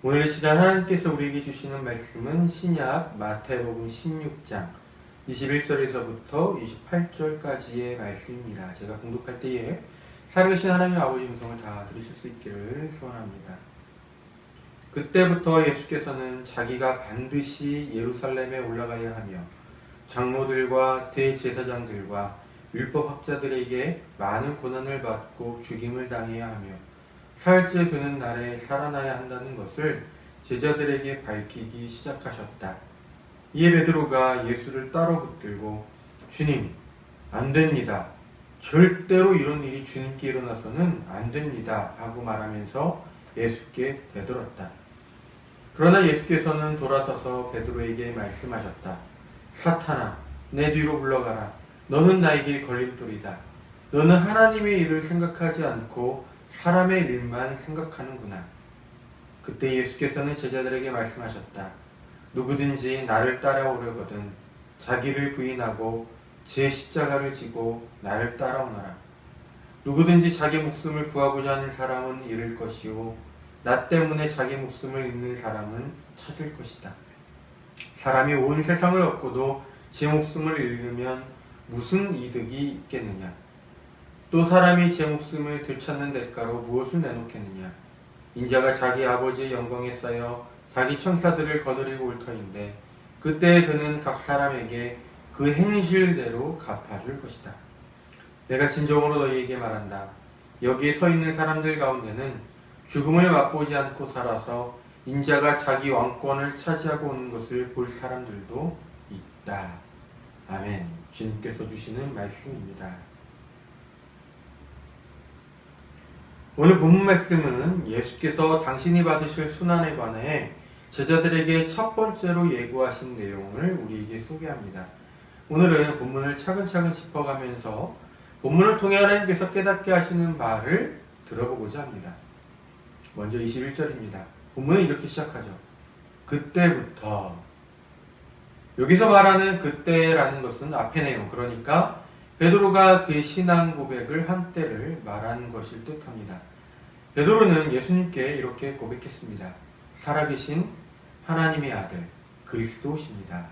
오늘 이 시간 하나님께서 우리에게 주시는 말씀은 신약 마태복음 16장 21절에서부터 28절까지의 말씀입니다. 제가 공독할 때에 살아계신 하나님 아버지 음성을 다 들으실 수 있기를 소원합니다. 그때부터 예수께서는 자기가 반드시 예루살렘에 올라가야 하며 장로들과 대제사장들과 율법학자들에게 많은 고난을 받고 죽임을 당해야 하며 사흘째 되는 날에 살아나야 한다는 것을 제자들에게 밝히기 시작하셨다. 이에 베드로가 예수를 따로 붙들고 주님, 안 됩니다. 절대로 이런 일이 주님께 일어나서는 안 됩니다. 하고 말하면서 예수께 되돌았다. 그러나 예수께서는 돌아서서 베드로에게 말씀하셨다. 사탄아, 내 뒤로 물러가라. 너는 나에게 걸림돌이다. 너는 하나님의 일을 생각하지 않고 사람의 일만 생각하는구나. 그때 예수께서는 제자들에게 말씀하셨다. 누구든지 나를 따라오려거든 자기를 부인하고 제 십자가를 지고 나를 따라오너라. 누구든지 자기 목숨을 구하고자 하는 사람은 잃을 것이요 나 때문에 자기 목숨을 잃는 사람은 찾을 것이다. 사람이 온 세상을 얻고도 제 목숨을 잃으면 무슨 이득이 있겠느냐. 또 사람이 제 목숨을 되찾는 대가로 무엇을 내놓겠느냐. 인자가 자기 아버지의 영광에 쌓여 자기 천사들을 거느리고 올 터인데 그때 그는 각 사람에게 그 행실대로 갚아줄 것이다. 내가 진정으로 너희에게 말한다. 여기에 서 있는 사람들 가운데는 죽음을 맛보지 않고 살아서 인자가 자기 왕권을 차지하고 오는 것을 볼 사람들도 있다. 아멘. 주님께서 주시는 말씀입니다. 오늘 본문 말씀은 예수께서 당신이 받으실 순환에 관해 제자들에게 첫 번째로 예고하신 내용을 우리에게 소개합니다. 오늘은 본문을 차근차근 짚어가면서 본문을 통해 하나님께서 깨닫게 하시는 말을 들어보고자 합니다. 먼저 21절입니다. 본문은 이렇게 시작하죠. 그때부터. 여기서 말하는 그때라는 것은 앞의 내용, 그러니까 베드로가 그의 신앙 고백을 한 때를 말하는 것일 듯합니다. 베드로는 예수님께 이렇게 고백했습니다. 살아계신 하나님의 아들 그리스도십니다.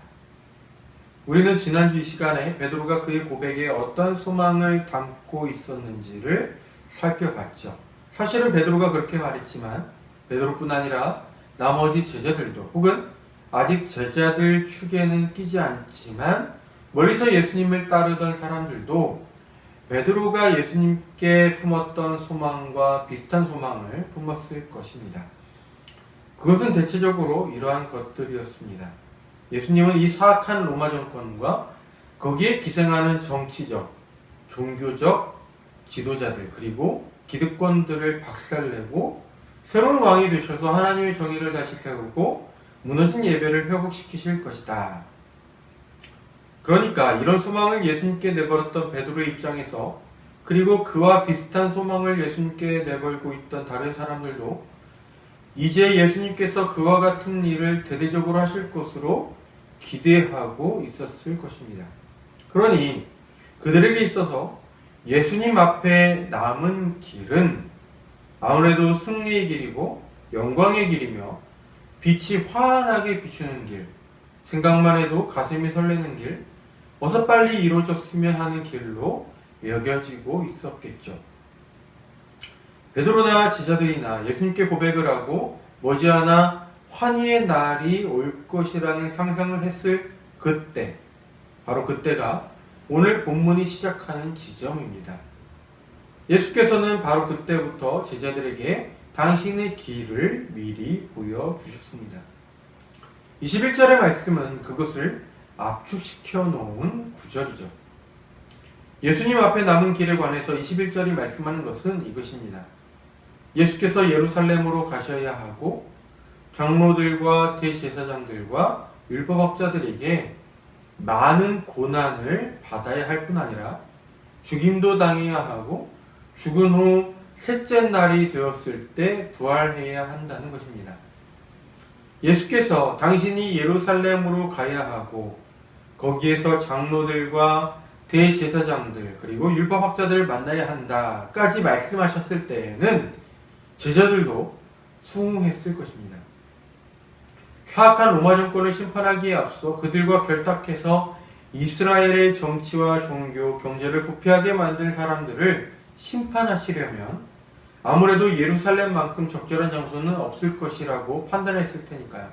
우리는 지난주 이 시간에 베드로가 그의 고백에 어떤 소망을 담고 있었는지를 살펴봤죠. 사실은 베드로가 그렇게 말했지만 베드로뿐 아니라 나머지 제자들도 혹은 아직 제자들 축에는 끼지 않지만 멀리서 예수님을 따르던 사람들도 베드로가 예수님께 품었던 소망과 비슷한 소망을 품었을 것입니다. 그것은 대체적으로 이러한 것들이었습니다. 예수님은 이 사악한 로마 정권과 거기에 기생하는 정치적, 종교적 지도자들 그리고 기득권들을 박살내고 새로운 왕이 되셔서 하나님의 정의를 다시 세우고 무너진 예배를 회복시키실 것이다. 그러니까 이런 소망을 예수님께 내걸었던 베드로의 입장에서 그리고 그와 비슷한 소망을 예수님께 내걸고 있던 다른 사람들도 이제 예수님께서 그와 같은 일을 대대적으로 하실 것으로 기대하고 있었을 것입니다. 그러니 그들에게 있어서 예수님 앞에 남은 길은 아무래도 승리의 길이고 영광의 길이며 빛이 환하게 비추는 길, 생각만 해도 가슴이 설레는 길, 어서 빨리 이루어졌으면 하는 길로 여겨지고 있었겠죠. 베드로나 제자들이나 예수님께 고백을 하고 머지않아 환희의 날이 올 것이라는 상상을 했을 그때, 바로 그때가 오늘 본문이 시작하는 지점입니다. 예수께서는 바로 그때부터 제자들에게 당신의 길을 미리 보여주셨습니다. 21절의 말씀은 그것을 압축시켜 놓은 구절이죠. 예수님 앞에 남은 길에 관해서 21절이 말씀하는 것은 이것입니다. 예수께서 예루살렘으로 가셔야 하고 장로들과 대제사장들과 율법학자들에게 많은 고난을 받아야 할 뿐 아니라 죽임도 당해야 하고 죽은 후 셋째 날이 되었을 때 부활해야 한다는 것입니다. 예수께서 당신이 예루살렘으로 가야 하고 거기에서 장로들과 대제사장들 그리고 율법학자들을 만나야 한다까지 말씀하셨을 때에는 제자들도 수긍했을 것입니다. 사악한 로마 정권을 심판하기에 앞서 그들과 결탁해서 이스라엘의 정치와 종교, 경제를 부패하게 만든 사람들을 심판하시려면 아무래도 예루살렘만큼 적절한 장소는 없을 것이라고 판단했을 테니까요.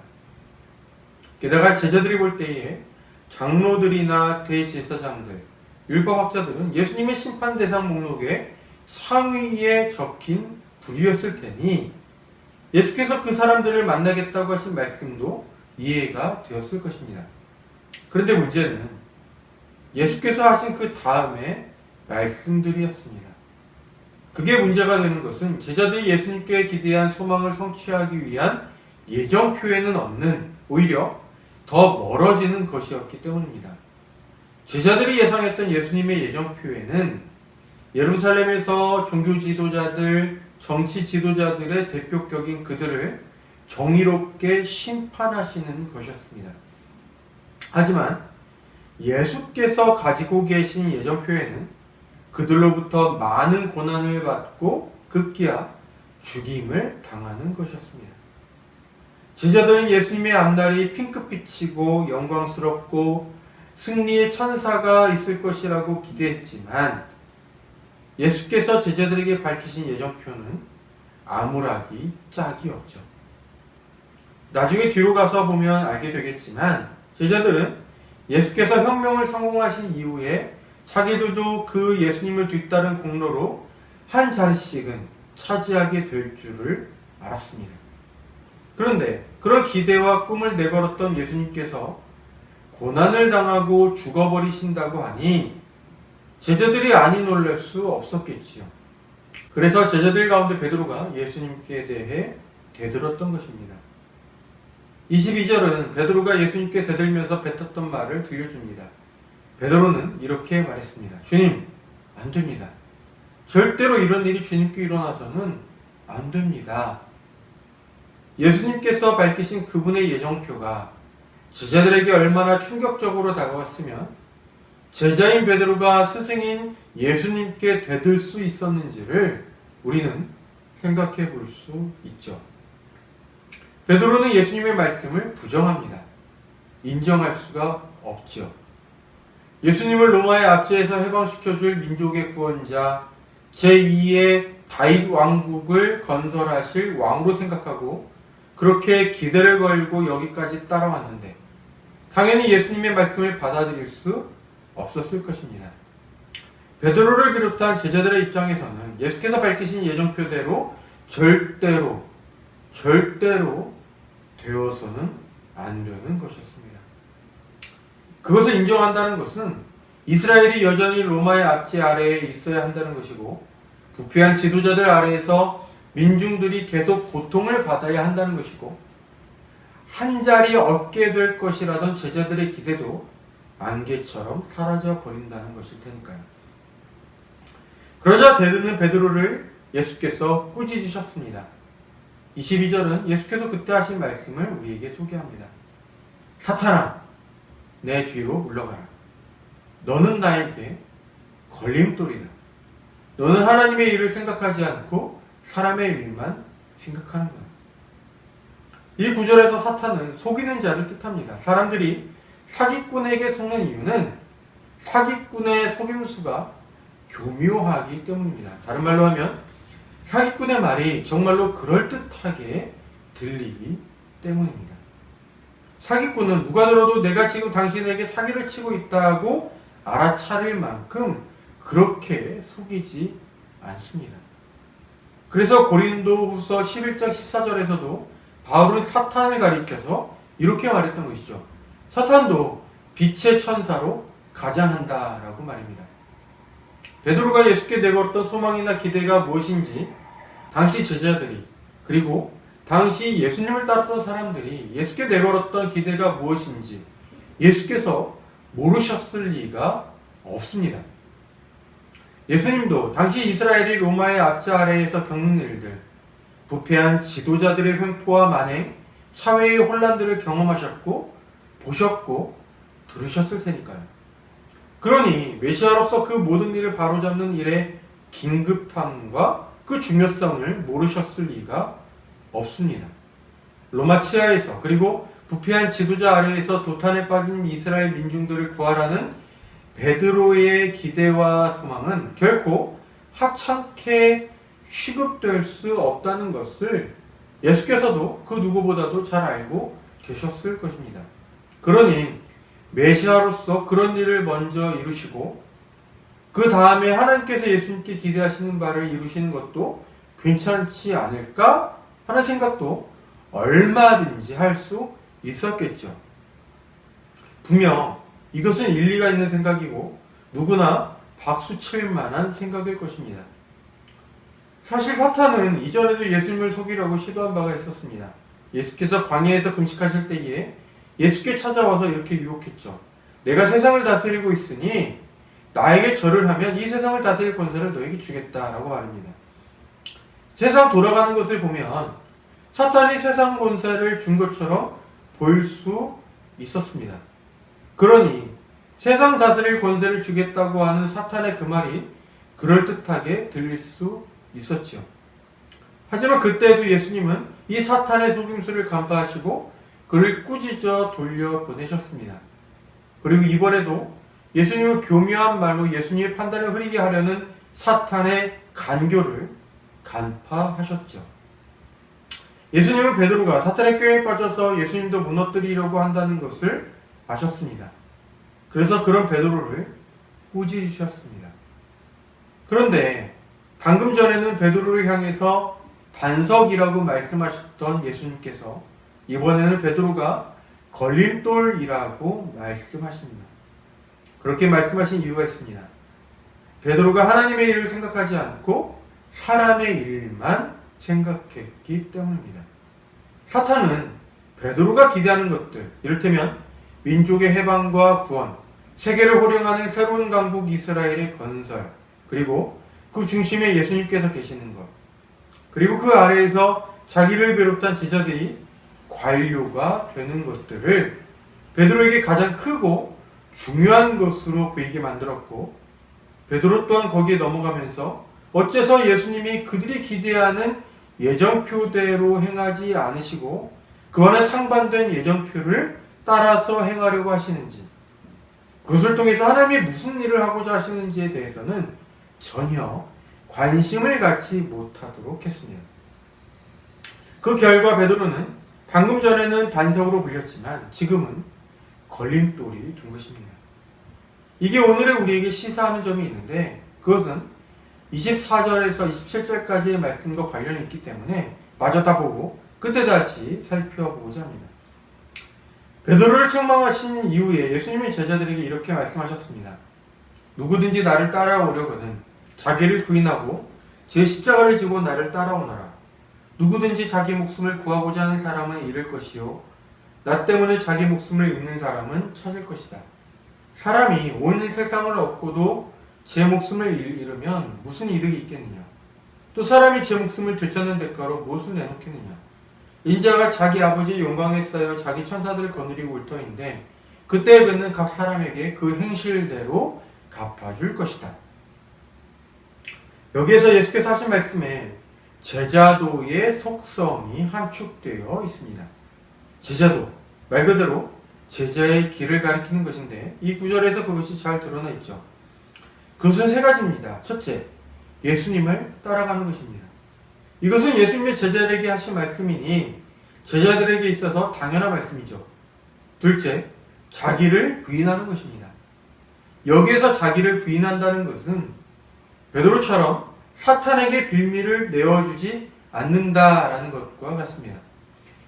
게다가 제자들이 볼 때에 장로들이나 대제사장들, 율법학자들은 예수님의 심판 대상 목록에 상위에 적힌 부류였을 테니 예수께서 그 사람들을 만나겠다고 하신 말씀도 이해가 되었을 것입니다. 그런데 문제는 예수께서 하신 그 다음에 말씀들이었습니다. 그게 문제가 되는 것은 제자들이 예수님께 기대한 소망을 성취하기 위한 예정 표에는 없는, 오히려 더 멀어지는 것이었기 때문입니다. 제자들이 예상했던 예수님의 예정 표에는 예루살렘에서 종교 지도자들, 정치 지도자들의 대표격인 그들을 정의롭게 심판하시는 것이었습니다. 하지만 예수께서 가지고 계신 예정표에는 그들로부터 많은 고난을 받고 급기야 죽임을 당하는 것이었습니다. 제자들은 예수님의 앞날이 핑크빛이고 영광스럽고 승리의 천사가 있을 것이라고 기대했지만 예수께서 제자들에게 밝히신 예정표는 아무라기 짝이 없죠. 나중에 뒤로 가서 보면 알게 되겠지만 제자들은 예수께서 혁명을 성공하신 이후에 자기들도 그 예수님을 뒤따른 공로로 한 자리씩은 차지하게 될 줄을 알았습니다. 그런데 그런 기대와 꿈을 내걸었던 예수님께서 고난을 당하고 죽어버리신다고 하니 제자들이 아니 놀랄 수 없었겠지요. 그래서 제자들 가운데 베드로가 예수님께 대해 대들었던 것입니다. 22절은 베드로가 예수님께 대들면서 뱉었던 말을 들려줍니다. 베드로는 이렇게 말했습니다. 주님, 안 됩니다. 절대로 이런 일이 주님께 일어나서는 안 됩니다. 예수님께서 밝히신 그분의 예정표가 제자들에게 얼마나 충격적으로 다가왔으면 제자인 베드로가 스승인 예수님께 대들 수 있었는지를 우리는 생각해 볼 수 있죠. 베드로는 예수님의 말씀을 부정합니다. 인정할 수가 없죠. 예수님을 로마의 압제에서 해방시켜줄 민족의 구원자, 제2의 다윗 왕국을 건설하실 왕으로 생각하고 그렇게 기대를 걸고 여기까지 따라왔는데 당연히 예수님의 말씀을 받아들일 수 없었을 것입니다. 베드로를 비롯한 제자들의 입장에서는 예수께서 밝히신 예정표대로 절대로 되어서는 안 되는 것이었습니다. 그것을 인정한다는 것은 이스라엘이 여전히 로마의 압제 아래에 있어야 한다는 것이고 부패한 지도자들 아래에서 민중들이 계속 고통을 받아야 한다는 것이고 한 자리 얻게 될 것이라던 제자들의 기대도 안개처럼 사라져 버린다는 것일 테니까요. 그러자 대드는 베드로를 예수께서 꾸짖으셨습니다. 22절은 예수께서 그때 하신 말씀을 우리에게 소개합니다. 사탄아, 내 뒤로 물러가라. 너는 나에게 걸림돌이다. 너는 하나님의 일을 생각하지 않고 사람의 일만 생각하는 거야. 이 구절에서 사탄은 속이는 자를 뜻합니다. 사람들이 사기꾼에게 속는 이유는 사기꾼의 속임수가 교묘하기 때문입니다. 다른 말로 하면 사기꾼의 말이 정말로 그럴듯하게 들리기 때문입니다. 사기꾼은 누가 들어도 내가 지금 당신에게 사기를 치고 있다고 알아차릴 만큼 그렇게 속이지 않습니다. 그래서 고린도후서 11장 14절에서도 바울은 사탄을 가리켜서 이렇게 말했던 것이죠. 사탄도 빛의 천사로 가장한다라고 말입니다. 베드로가 예수께 내걸었던 소망이나 기대가 무엇인지 당시 제자들이 그리고 당시 예수님을 따랐던 사람들이 예수께 내걸었던 기대가 무엇인지 예수께서 모르셨을 리가 없습니다. 예수님도 당시 이스라엘이 로마의 압제 아래에서 겪는 일들, 부패한 지도자들의 횡포와 만행, 사회의 혼란들을 경험하셨고 보셨고 들으셨을 테니까요. 그러니 메시아로서 그 모든 일을 바로잡는 일의 긴급함과 그 중요성을 모르셨을 리가 없습니다. 로마 치하에서 그리고 부패한 지도자 아래에서 도탄에 빠진 이스라엘 민중들을 구하라는 베드로의 기대와 소망은 결코 하찮게 취급될 수 없다는 것을 예수께서도 그 누구보다도 잘 알고 계셨을 것입니다. 그러니 메시아로서 그런 일을 먼저 이루시고 그 다음에 하나님께서 예수님께 기대하시는 바를 이루시는 것도 괜찮지 않을까 하는 생각도 얼마든지 할 수 있었겠죠. 분명 이것은 일리가 있는 생각이고 누구나 박수 칠 만한 생각일 것입니다. 사실 사탄은 이전에도 예수님을 속이려고 시도한 바가 있었습니다. 예수께서 광야에서 금식하실 때에 예수께 찾아와서 이렇게 유혹했죠. 내가 세상을 다스리고 있으니 나에게 절을 하면 이 세상을 다스릴 권세를 너에게 주겠다라고 말합니다. 세상 돌아가는 것을 보면 사탄이 세상 권세를 준 것처럼 볼 수 있었습니다. 그러니 세상 다스릴 권세를 주겠다고 하는 사탄의 그 말이 그럴듯하게 들릴 수 있었죠. 하지만 그때도 예수님은 이 사탄의 속임수를 간파하시고 그를 꾸짖어 돌려보내셨습니다. 그리고 이번에도 예수님은 교묘한 말로 예수님의 판단을 흐리게 하려는 사탄의 간교를 간파하셨죠. 예수님은 베드로가 사탄의 꾀에 빠져서 예수님도 무너뜨리려고 한다는 것을 아셨습니다. 그래서 그런 베드로를 꾸짖으셨습니다. 그런데 방금 전에는 베드로를 향해서 반석이라고 말씀하셨던 예수님께서 이번에는 베드로가 걸림돌이라고 말씀하십니다. 그렇게 말씀하신 이유가 있습니다. 베드로가 하나님의 일을 생각하지 않고 사람의 일만 생각했기 때문입니다. 사탄은 베드로가 기대하는 것들, 이를테면 민족의 해방과 구원, 세계를 호령하는 새로운 강국 이스라엘의 건설, 그리고 그 중심에 예수님께서 계시는 것, 그리고 그 아래에서 자기를 비롯한 제자들이 관료가 되는 것들을 베드로에게 가장 크고 중요한 것으로 보이게 만들었고, 베드로 또한 거기에 넘어가면서 어째서 예수님이 그들이 기대하는 예정표대로 행하지 않으시고 그와는 상반된 예정표를 따라서 행하려고 하시는지, 그것을 통해서 하나님이 무슨 일을 하고자 하시는지에 대해서는 전혀 관심을 갖지 못하도록 했습니다. 그 결과 베드로는 방금 전에는 반석으로 불렸지만 지금은 걸림돌이 된 것입니다. 이게 오늘의 우리에게 시사하는 점이 있는데, 그것은 24절에서 27절까지의 말씀과 관련이 있기 때문에 마저 다 보고 그때 다시 살펴보고자 합니다. 베드로를 책망하신 이후에 예수님이 제자들에게 이렇게 말씀하셨습니다. 누구든지 나를 따라오려거든 자기를 부인하고 제 십자가를 지고 나를 따라오너라. 누구든지 자기 목숨을 구하고자 하는 사람은 잃을 것이요 나 때문에 자기 목숨을 잃는 사람은 찾을 것이다. 사람이 온 세상을 얻고도 제 목숨을 잃으면 무슨 이득이 있겠느냐? 또 사람이 제 목숨을 되찾는 대가로 무엇을 내놓겠느냐? 인자가 자기 아버지의 영광에 쌓여 자기 천사들을 거느리고 올 터인데 그때에 그는 각 사람에게 그 행실대로 갚아줄 것이다. 여기에서 예수께서 하신 말씀에 제자도의 속성이 함축되어 있습니다. 제자도, 말 그대로 제자의 길을 가리키는 것인데 이 구절에서 그것이 잘 드러나 있죠. 그것은 세 가지입니다. 첫째, 예수님을 따라가는 것입니다. 이것은 예수님의 제자들에게 하신 말씀이니 제자들에게 있어서 당연한 말씀이죠. 둘째, 자기를 부인하는 것입니다. 여기에서 자기를 부인한다는 것은 베드로처럼 사탄에게 빌미를 내어주지 않는다라는 것과 같습니다.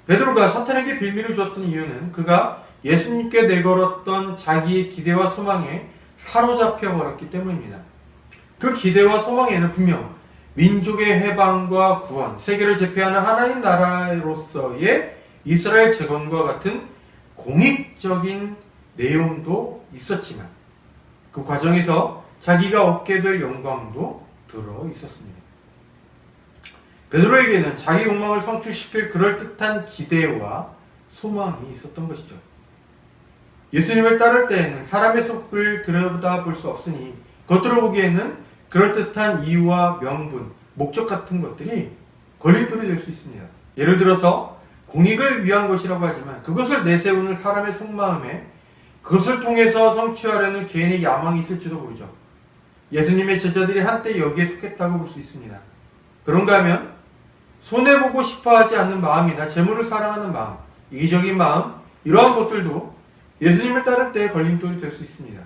베드로가 사탄에게 빌미를 주었던 이유는 그가 예수님께 내걸었던 자기의 기대와 소망에 사로잡혀 버렸기 때문입니다. 그 기대와 소망에는 분명 민족의 해방과 구원, 세계를 제패하는 하나님 나라로서의 이스라엘 재건과 같은 공익적인 내용도 있었지만 그 과정에서 자기가 얻게 될 영광도 들어 있었습니다. 베드로에게는 자기 욕망을 성취시킬 그럴듯한 기대와 소망이 있었던 것이죠. 예수님을 따를 때에는 사람의 속을 들여다볼 수 없으니 겉으로 보기에는 그럴듯한 이유와 명분, 목적 같은 것들이 걸림돌이 될 수 있습니다. 예를 들어서 공익을 위한 것이라고 하지만 그것을 내세우는 사람의 속마음에 그것을 통해서 성취하려는 개인의 야망이 있을지도 모르죠. 예수님의 제자들이 한때 여기에 속했다고 볼 수 있습니다. 그런가 하면 손해보고 싶어하지 않는 마음이나 재물을 사랑하는 마음, 이기적인 마음, 이러한 것들도 예수님을 따를 때 걸림돌이 될 수 있습니다.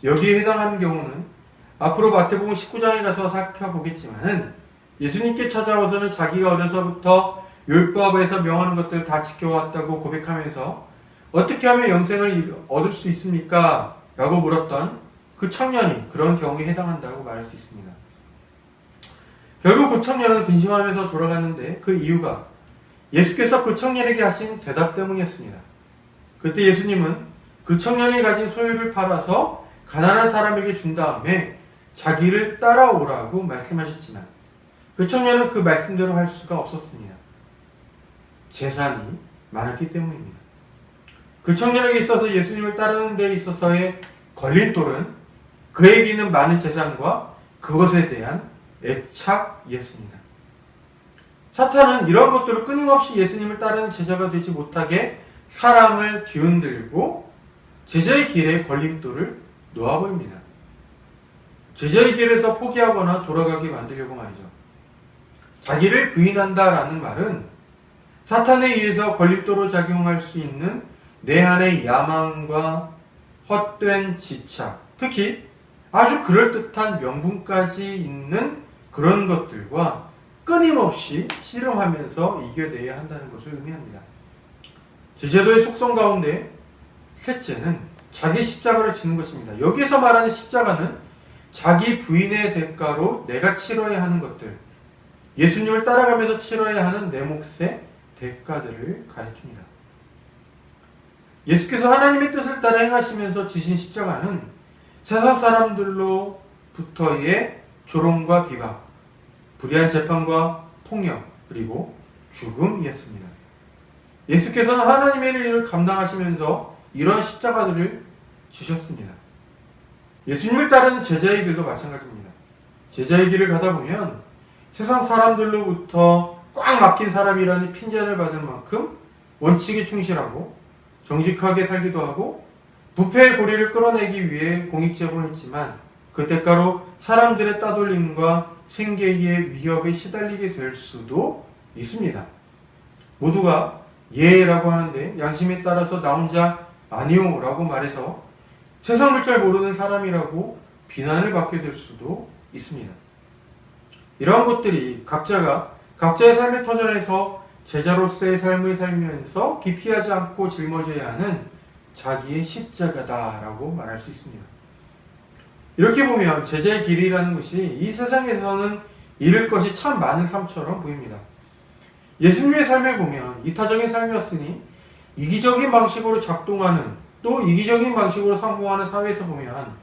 여기에 해당하는 경우는 앞으로 마태복음 19장에 가서 살펴보겠지만 예수님께 찾아와서는 자기가 어려서부터 율법에서 명하는 것들을 다 지켜왔다고 고백하면서 어떻게 하면 영생을 얻을 수 있습니까? 라고 물었던 그 청년이 그런 경우에 해당한다고 말할 수 있습니다. 결국 그 청년은 근심하면서 돌아갔는데 그 이유가 예수께서 그 청년에게 하신 대답 때문이었습니다. 그때 예수님은 그 청년이 가진 소유를 팔아서 가난한 사람에게 준 다음에 자기를 따라오라고 말씀하셨지만 그 청년은 그 말씀대로 할 수가 없었습니다. 재산이 많았기 때문입니다. 그 청년에게 있어서 예수님을 따르는 데 있어서의 걸림돌은 그에게 있는 많은 재산과 그것에 대한 애착이었습니다. 사탄은 이런 것들을 끊임없이 예수님을 따르는 제자가 되지 못하게 사람을 뒤흔들고 제자의 길에 걸림돌을 놓아버립니다. 제자의 길에서 포기하거나 돌아가게 만들려고 말이죠. 자기를 부인한다라는 말은 사탄에 의해서 걸림돌로 작용할 수 있는 내 안의 야망과 헛된 집착, 특히 아주 그럴듯한 명분까지 있는 그런 것들과 끊임없이 씨름하면서 이겨내야 한다는 것을 의미합니다. 제자도의 속성 가운데 셋째는 자기 십자가를 지는 것입니다. 여기에서 말하는 십자가는 자기 부인의 대가로 내가 치러야 하는 것들, 예수님을 따라가면서 치러야 하는 내 몫의 대가들을 가리킵니다. 예수께서 하나님의 뜻을 따라 행하시면서 지신 십자가는 세상 사람들로부터의 조롱과 비방, 불의한 재판과 폭력, 그리고 죽음이었습니다. 예수께서는 하나님의 일을 감당하시면서 이런 십자가들을 지셨습니다. 예수님을 따르는 제자의 길도 마찬가지입니다. 제자의 길을 가다 보면 세상 사람들로부터 꽉 막힌 사람이라는 핀잔을 받은 만큼 원칙에 충실하고 정직하게 살기도 하고 부패의 고리를 끌어내기 위해 공익제보를 했지만 그 대가로 사람들의 따돌림과 생계의 위협에 시달리게 될 수도 있습니다. 모두가 예라고 하는데 양심에 따라서 나 혼자 아니오 라고 말해서 세상을 잘 모르는 사람이라고 비난을 받게 될 수도 있습니다. 이러한 것들이 각자가 각자의 삶의 터전에서 제자로서의 삶을 살면서 기피하지 않고 짊어져야 하는 자기의 십자가다라고 말할 수 있습니다. 이렇게 보면 제자의 길이라는 것이 이 세상에서는 잃을 것이 참 많은 삶처럼 보입니다. 예수님의 삶을 보면 이타적인 삶이었으니 이기적인 방식으로 작동하는 또 이기적인 방식으로 성공하는 사회에서 보면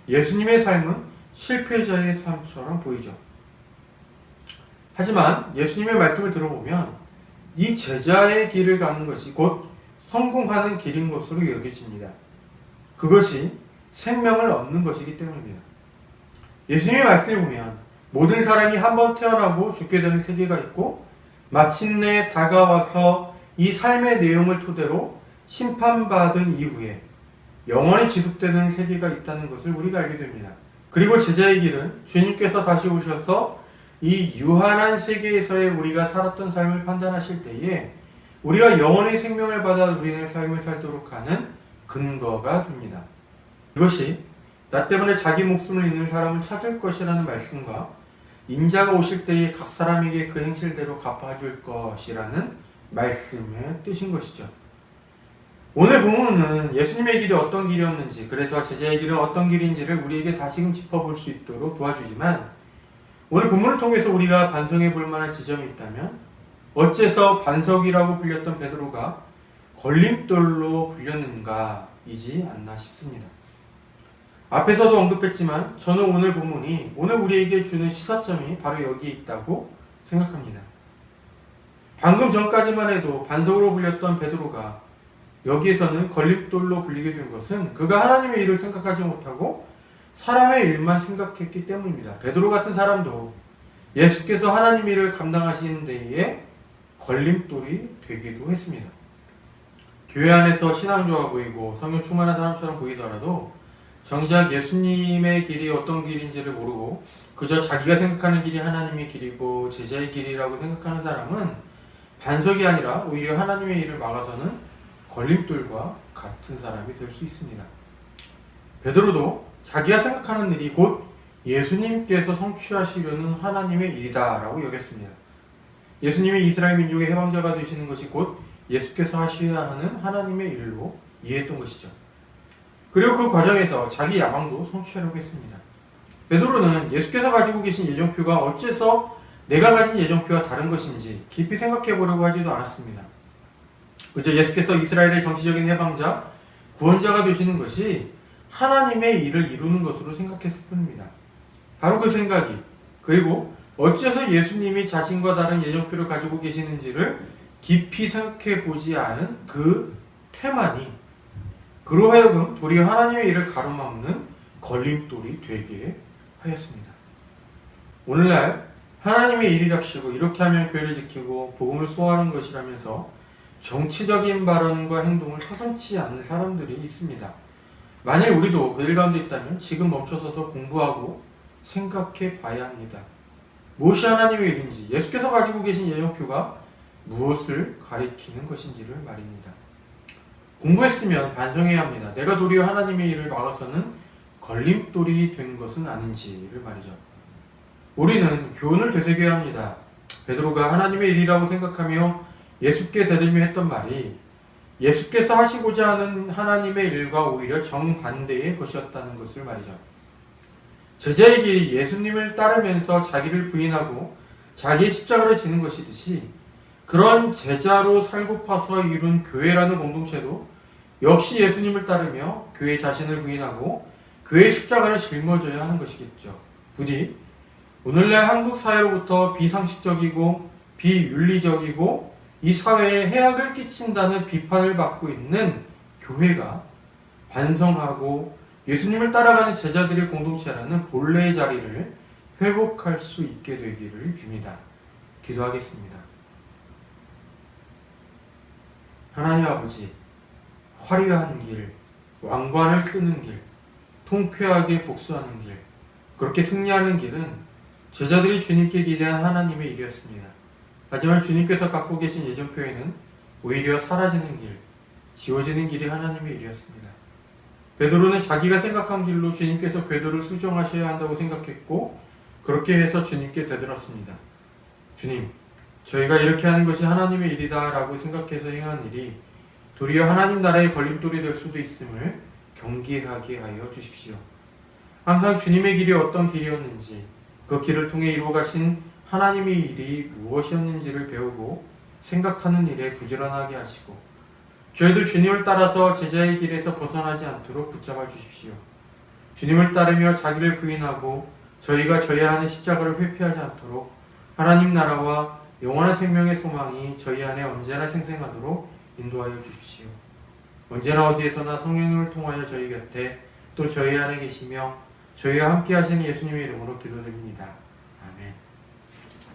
예수님의 삶은 실패자의 삶처럼 보이죠. 하지만 예수님의 말씀을 들어보면 이 제자의 길을 가는 것이 곧 성공하는 길인 것으로 여겨집니다. 그것이 생명을 얻는 것이기 때문입니다. 예수님의 말씀을 보면 모든 사람이 한번 태어나고 죽게 되는 세계가 있고 마침내 다가와서 이 삶의 내용을 토대로 심판받은 이후에 영원히 지속되는 세계가 있다는 것을 우리가 알게 됩니다. 그리고 제자의 길은 주님께서 다시 오셔서 이 유한한 세계에서의 우리가 살았던 삶을 판단하실 때에 우리가 영원의 생명을 받아 우리의 삶을 살도록 하는 근거가 됩니다. 이것이 나 때문에 자기 목숨을 잃는 사람을 찾을 것이라는 말씀과 인자가 오실 때에 각 사람에게 그 행실대로 갚아줄 것이라는 말씀의 뜻인 것이죠. 오늘 본문은 예수님의 길이 어떤 길이었는지, 그래서 제자의 길은 어떤 길인지를 우리에게 다시금 짚어볼 수 있도록 도와주지만 오늘 본문을 통해서 우리가 반성해 볼 만한 지점이 있다면 어째서 반석이라고 불렸던 베드로가 걸림돌로 불렸는가이지 않나 싶습니다. 앞에서도 언급했지만 저는 오늘 본문이 오늘 우리에게 주는 시사점이 바로 여기에 있다고 생각합니다. 방금 전까지만 해도 반석으로 불렸던 베드로가 여기에서는 걸림돌로 불리게 된 것은 그가 하나님의 일을 생각하지 못하고 사람의 일만 생각했기 때문입니다. 베드로 같은 사람도 예수께서 하나님의 일을 감당하시는 데에 걸림돌이 되기도 했습니다. 교회 안에서 신앙 좋아 보이고 성령 충만한 사람처럼 보이더라도 정작 예수님의 길이 어떤 길인지를 모르고 그저 자기가 생각하는 길이 하나님의 길이고 제자의 길이라고 생각하는 사람은 반석이 아니라 오히려 하나님의 일을 막아서는 걸림돌과 같은 사람이 될 수 있습니다. 베드로도 자기가 생각하는 일이 곧 예수님께서 성취하시려는 하나님의 일이다라고 여겼습니다. 예수님이 이스라엘 민족의 해방자가 되시는 것이 곧 예수께서 하셔야 하는 하나님의 일로 이해했던 것이죠. 그리고 그 과정에서 자기 야망도 성취하려고 했습니다. 베드로는 예수께서 가지고 계신 예정표가 어째서 내가 가진 예정표와 다른 것인지 깊이 생각해 보려고 하지도 않았습니다. 그저 예수께서 이스라엘의 정치적인 해방자, 구원자가 되시는 것이 하나님의 일을 이루는 것으로 생각했을 뿐입니다. 바로 그 생각이, 그리고 어째서 예수님이 자신과 다른 예정표를 가지고 계시는지를 깊이 생각해 보지 않은 그 태만이 그로 하여금 도리어 하나님의 일을 가로막는 걸림돌이 되게 하였습니다. 오늘날 하나님의 일이랍시고 이렇게 하면 교회를 지키고 복음을 소화하는 것이라면서 정치적인 발언과 행동을 서슴지 않는 사람들이 있습니다. 만일 우리도 그 일 가운데 있다면 지금 멈춰서서 공부하고 생각해 봐야 합니다. 무엇이 하나님의 일인지, 예수께서 가지고 계신 예정표가 무엇을 가리키는 것인지를 말입니다. 공부했으면 반성해야 합니다. 내가 도리어 하나님의 일을 막아서는 걸림돌이 된 것은 아닌지를 말이죠. 우리는 교훈을 되새겨야 합니다. 베드로가 하나님의 일이라고 생각하며 예수께 대들며 했던 말이 예수께서 하시고자 하는 하나님의 일과 오히려 정반대의 것이었다는 것을 말이죠. 제자의 길이 예수님을 따르면서 자기를 부인하고 자기의 십자가를 지는 것이듯이 그런 제자로 살고파서 이룬 교회라는 공동체도 역시 예수님을 따르며 교회 자신을 부인하고 교회의 십자가를 짊어져야 하는 것이겠죠. 부디 오늘날 한국 사회로부터 비상식적이고 비윤리적이고 이 사회에 해악을 끼친다는 비판을 받고 있는 교회가 반성하고 예수님을 따라가는 제자들의 공동체라는 본래의 자리를 회복할 수 있게 되기를 빕니다. 기도하겠습니다. 하나님 아버지, 화려한 길, 왕관을 쓰는 길, 통쾌하게 복수하는 길, 그렇게 승리하는 길은 제자들이 주님께 기대한 하나님의 일이었습니다. 하지만 주님께서 갖고 계신 예정표에는 오히려 사라지는 길, 지워지는 길이 하나님의 일이었습니다. 베드로는 자기가 생각한 길로 주님께서 궤도를 수정하셔야 한다고 생각했고 그렇게 해서 주님께 대들었습니다. 주님, 저희가 이렇게 하는 것이 하나님의 일이다 라고 생각해서 행한 일이 도리어 하나님 나라의 걸림돌이 될 수도 있음을 경계하게 하여 주십시오. 항상 주님의 길이 어떤 길이었는지 그 길을 통해 이루어 가신 하나님의 일이 무엇이었는지를 배우고 생각하는 일에 부지런하게 하시고 저희도 주님을 따라서 제자의 길에서 벗어나지 않도록 붙잡아 주십시오. 주님을 따르며 자기를 부인하고 저희가 져야 하는 십자가를 회피하지 않도록 하나님 나라와 영원한 생명의 소망이 저희 안에 언제나 생생하도록 인도하여 주십시오. 언제나 어디에서나 성령을 통하여 저희 곁에 또 저희 안에 계시며 저희와 함께 하시는 예수님의 이름으로 기도드립니다. 아멘.